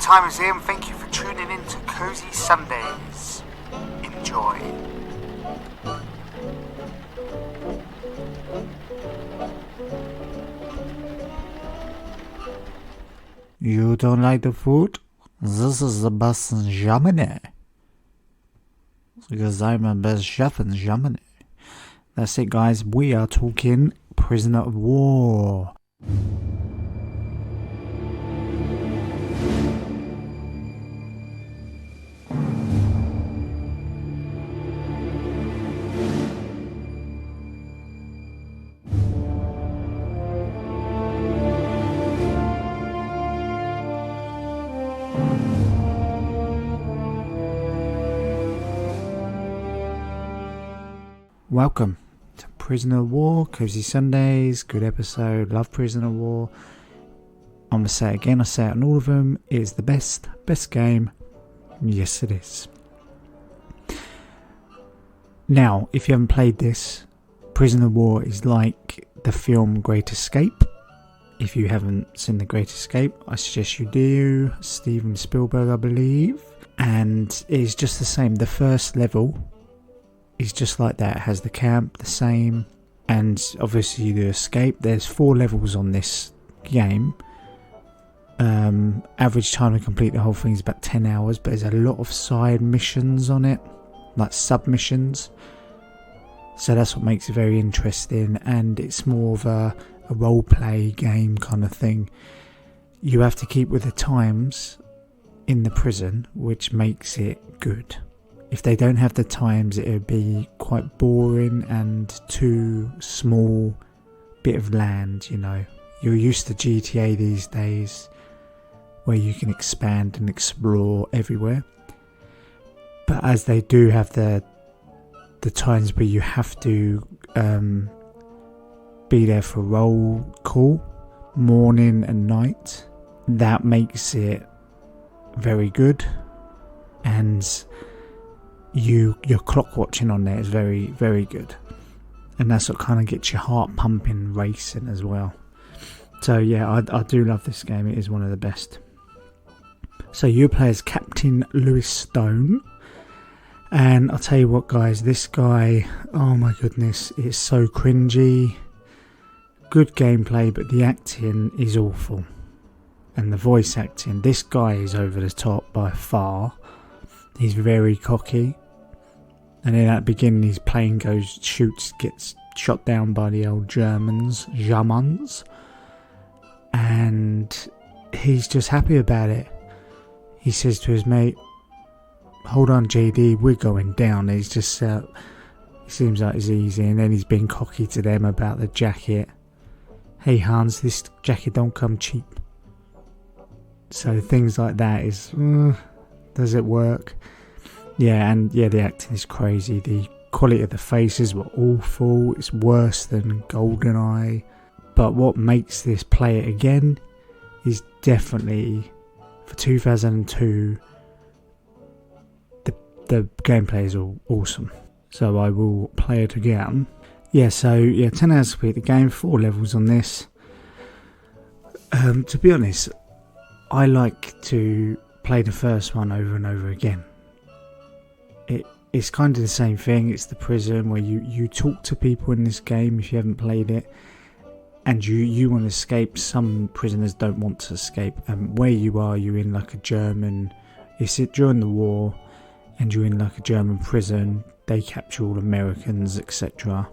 time is here and thank you for tuning in to Cozy Sundays. Enjoy. You don't like the food? This is the best in Germany. Because I'm the best chef in Germany. That's it, guys. We are talking Prisoner of War. Welcome to Prisoner of War, Cozy Sundays, good episode, love Prisoner of War. I'm going to say it again, I say it on all of them, it is the best game. Yes, it is. Now, if you haven't played this, Prisoner of War is like the film Great Escape. If you haven't seen The Great Escape, I suggest you do. Steven Spielberg, I believe. And it is just the same. The first level is just like that. It has the camp, the same, and obviously the escape. There's 4 levels on this game. Average time to complete the whole thing is about 10 hours, but there's a lot of side missions on it, like submissions. So that's what makes it very interesting, and it's more of a role-play game kind of thing. You have to keep with the times in the prison, which makes it good. If they don't have the times, it would be quite boring and too small bit of land, you know. You're used to GTA these days, where you can expand and explore everywhere. But as they do have the times where you have to be there for roll call, morning and night, that makes it very good. And your clock watching on there is very, very good, and that's what kind of gets your heart pumping, racing as well. So yeah, I do love this game. It is one of the best. So you play as Captain Lewis Stone, and I'll tell you what, guys, this guy, oh my goodness, it's so cringy. Good gameplay, but the acting is awful, and the voice acting, this guy is over the top by far. He's very cocky, and then at the beginning his plane gets shot down by the old Germans, and he's just happy about it. He says to his mate, "Hold on, JD, we're going down." He's just, it seems like it's easy, and then he's being cocky to them about the jacket. "Hey Hans, this jacket don't come cheap." So things like that is, does it work? Yeah, and yeah, the acting is crazy. The quality of the faces were awful. It's worse than GoldenEye. But what makes this play it again is definitely, for 2002, the gameplay is awesome. So I will play it again. Yeah, so yeah, 10 hours to complete the game, 4 levels on this. To be honest, I like to play the first one over and over again. It's kind of the same thing. It's the prison where you talk to people in this game if you haven't played it, and you want to escape. Some prisoners don't want to escape, and where you are, you're in like a German, it's during the war, and you're in like a German prison. They capture all Americans, etc.,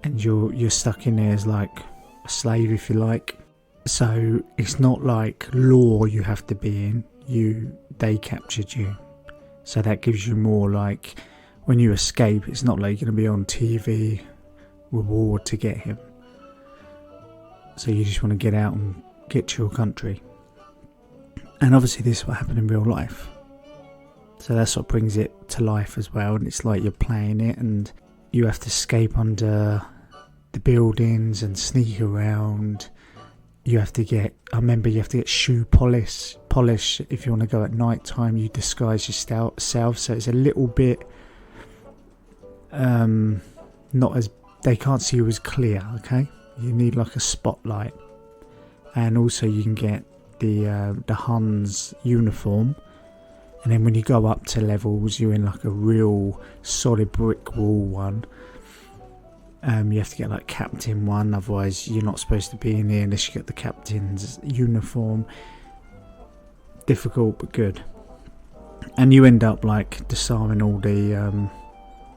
and you're stuck in there as like a slave, if you like. So it's not like law you have to be in. They captured you. So that gives you more, like, when you escape, it's not like you're going to be on TV, reward to get him. So you just want to get out and get to your country. And obviously this is what happened in real life. So that's what brings it to life as well. And it's like you're playing it and you have to escape under the buildings and sneak around. You have to get, I remember you have to get shoe polish if you want to go at night time. You disguise yourself, so it's a little bit not as, they can't see you as clear. Okay, you need like a spotlight, and also you can get the Huns uniform, and then when you go up to levels, you're in like a real solid brick wall one. You have to get like Captain 1, otherwise you're not supposed to be in here unless you get the Captain's uniform. Difficult but good. And you end up like disarming all the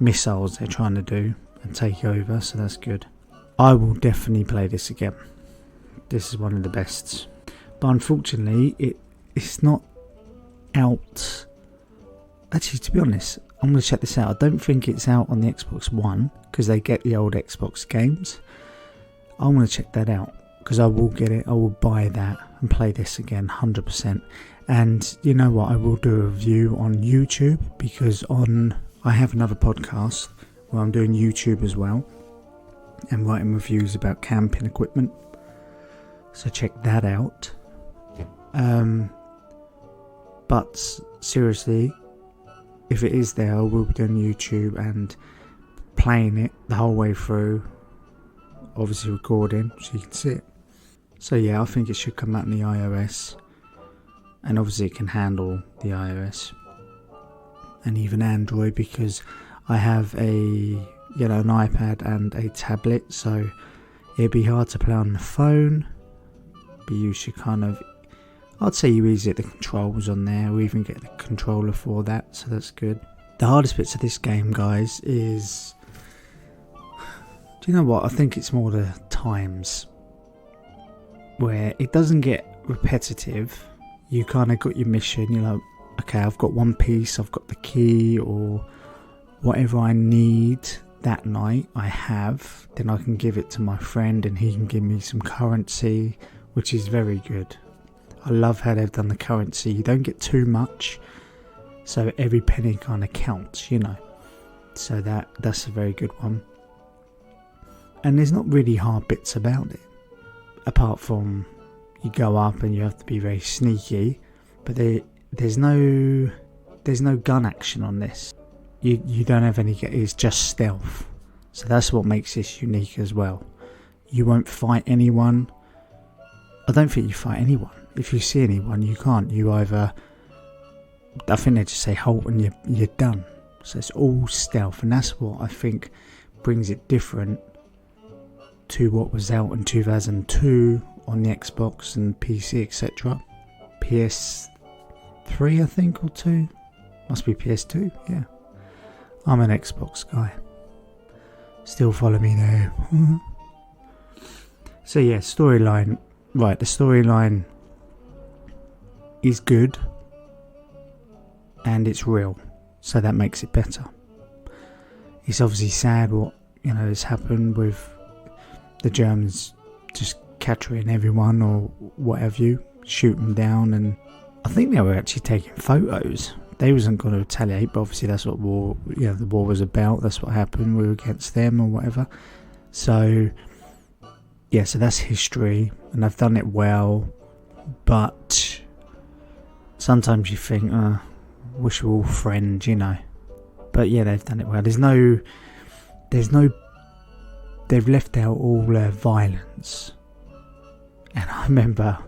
missiles they're trying to do and take over, so that's good. I will definitely play this again. This is one of the best. But unfortunately, it's not out. Actually, to be honest, I'm going to check this out. I don't think it's out on the Xbox One because they get the old Xbox games. I'm going to check that out because I will get it. I will buy that and play this again 100%. And you know what? I will do a review on YouTube because I have another podcast where I'm doing YouTube as well and writing reviews about camping equipment. So check that out. But seriously, if it is there, I will be doing YouTube and playing it the whole way through. Obviously recording so you can see it. So yeah, I think it should come out in the iOS. And obviously it can handle the iOS. And even Android, because I have an iPad and a tablet. So it'd be hard to play on the phone. But you should I'd say you easily get the controls on there, or even get the controller for that, so that's good. The hardest bits of this game, guys, is... Do you know what? I think it's more the times where it doesn't get repetitive. You kind of got your mission, you're like, okay, I've got one piece, I've got the key, or whatever I need that night, I have. Then I can give it to my friend and he can give me some currency, which is very good. I love how they've done the currency. You don't get too much, so every penny kind of counts, So that's a very good one. And there's not really hard bits about it, apart from you go up and you have to be very sneaky. But there's no gun action on this. You don't have any. It's just stealth. So that's what makes this unique as well. You won't fight anyone. I don't think you fight anyone. If you see anyone, you can't. You either... I think they just say halt and you're done. So it's all stealth. And that's what I think brings it different to what was out in 2002 on the Xbox and PC, etc. PS3, I think, or 2. Must be PS2, yeah. I'm an Xbox guy. Still follow me there. So yeah, storyline. Right, the storyline is good and it's real, so that makes it better. It's obviously sad what has happened with the Germans just capturing everyone or whatever, shoot them down, and I think they were actually taking photos. They wasn't going to retaliate, but obviously that's what war, the war was about. That's what happened. We were against them or whatever. So yeah, so that's history, and they've done it well, but sometimes you think, wish we were all friends, But yeah, they've done it well. They've left out all their violence. And I remember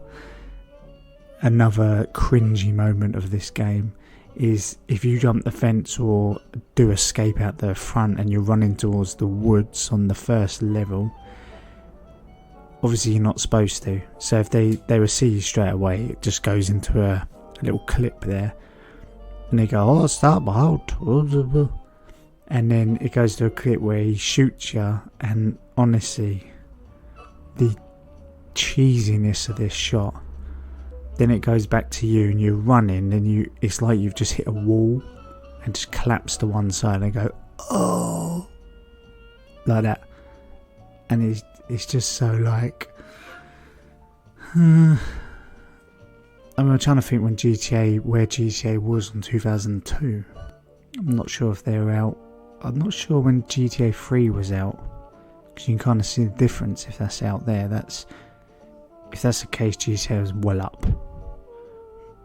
another cringy moment of this game is if you jump the fence or do escape out the front and you're running towards the woods on the first level, obviously you're not supposed to. So if they will see you straight away, it just goes into a little clip there. And they go, stop out. And then it goes to a clip where he shoots you, and honestly, the cheesiness of this shot. Then it goes back to you and you're running and it's like you've just hit a wall and just collapsed to one side and go, oh, like that. And it's just so like, I'm trying to think where GTA was in 2002. I'm not sure if they were out. I'm not sure when GTA 3 was out, because you can kind of see the difference if that's out there. If that's the case, GTA was well up.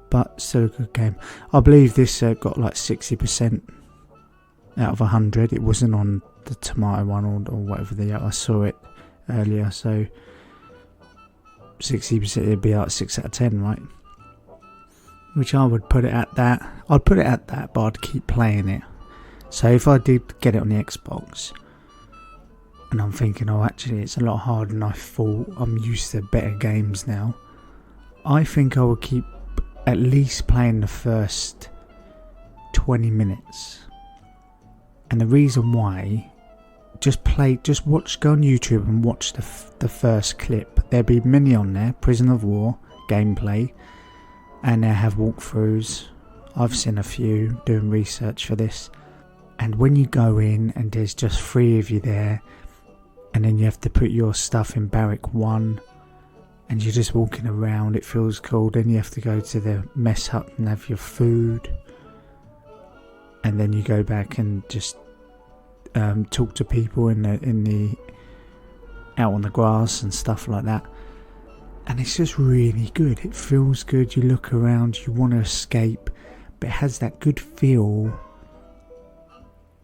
But still a good game. I believe this got like 60% out of 100. It wasn't on the Tomato one or whatever I saw it earlier. So 60%, it'd be like 6 out of 10, right? Which I would put it at that. I'd put it at that, but I'd keep playing it. So if I did get it on the Xbox, and I'm thinking, oh, actually, it's a lot harder than I thought, I'm used to better games now, I think I would keep at least playing the first 20 minutes. And the reason why, go on YouTube and watch the first clip. There'll be many on there, Prison of War, gameplay, and they have walkthroughs. I've seen a few doing research for this. And when you go in and there's just 3 of you there, and then you have to put your stuff in Barrack 1, and you're just walking around, it feels cool. Then you have to go to the mess hut and have your food, and then you go back and just talk to people in the out on the grass and stuff like that. And it's just really good. It feels good. You look around, you want to escape, but it has that good feel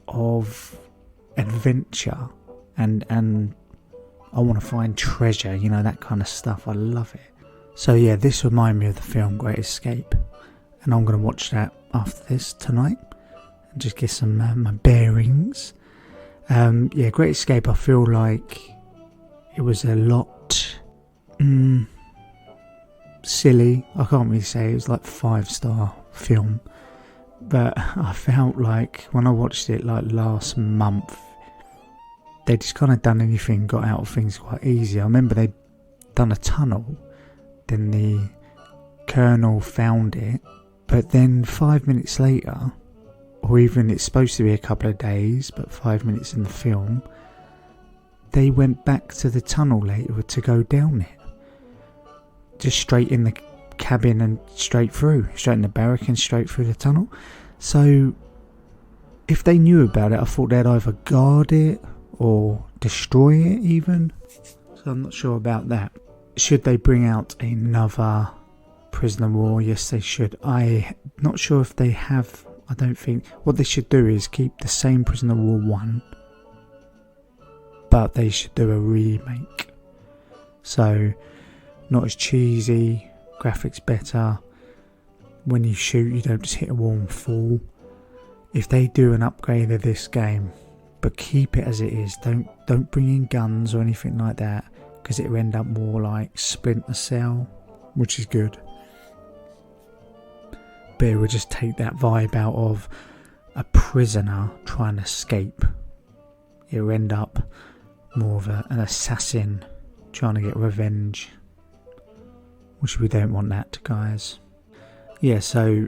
of adventure and I want to find treasure, you know, that kind of stuff. I love it. So yeah, this reminded me of the film Great Escape, and I'm going to watch that after this tonight and just get some my bearings. Yeah, Great Escape, I feel like it was a lot silly. I can't really say it was like 5-star film, but I felt like when I watched it like last month, they just kind of done anything, got out of things quite easy. I remember they'd done a tunnel, then the colonel found it, but then 5 minutes later, or even it's supposed to be a couple of days, but 5 minutes in the film, they went back to the tunnel later to go down it. Just straight in the cabin and straight in the barrack and straight through the tunnel. So if they knew about it, I thought they'd either guard it or destroy it even. So I'm not sure about that. Should they bring out another Prisoner of War? Yes, they should. I'm not sure if they have. I don't think. What they should do is keep the same Prisoner of War 1, but they should do a remake. So not as cheesy, graphics better. When you shoot, you don't just hit a wall and fall. If they do an upgrade of this game, but keep it as it is, don't bring in guns or anything like that, because it will end up more like Splinter Cell, which is good. But it will just take that vibe out of a prisoner trying to escape. It will end up more of an assassin trying to get revenge, which we don't want that, guys. Yeah, so,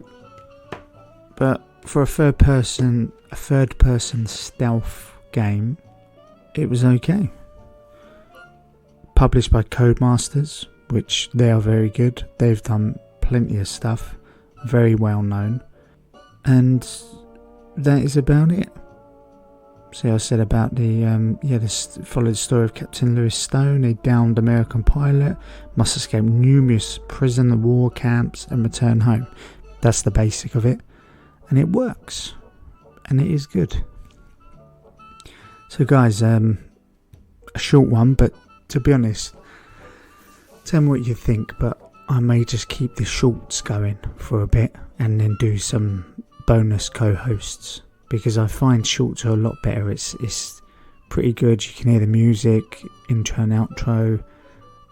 but for a third person stealth game, it was okay. Published by Codemasters, which they are very good. They've done plenty of stuff, very well known, and that is about it. See, I said about this followed the story of Captain Lewis Stone, a downed American pilot, must escape numerous prison and war camps and return home. That's the basic of it, and it works, and it is good. So guys, a short one, but to be honest, tell me what you think, but I may just keep the shorts going for a bit and then do some bonus co-hosts, because I find shorts are a lot better. It's pretty good. You can hear the music, intro and outro,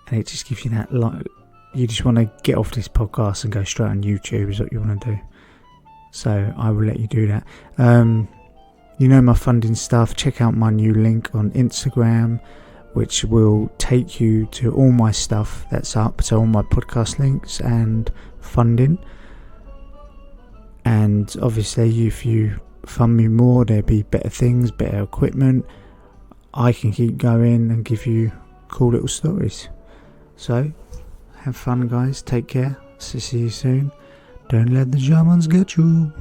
and it just gives you that, like, you just want to get off this podcast and go straight on YouTube is what you want to do. So I will let you do that. You know my funding stuff. Check out my new link on Instagram, which will take you to all my stuff that's up. So all my podcast links and funding. And obviously if you fund me more, there'll be better things, better equipment. I can keep going and give you cool little stories. So have fun, guys. Take care. See you soon. Don't let the Germans get you.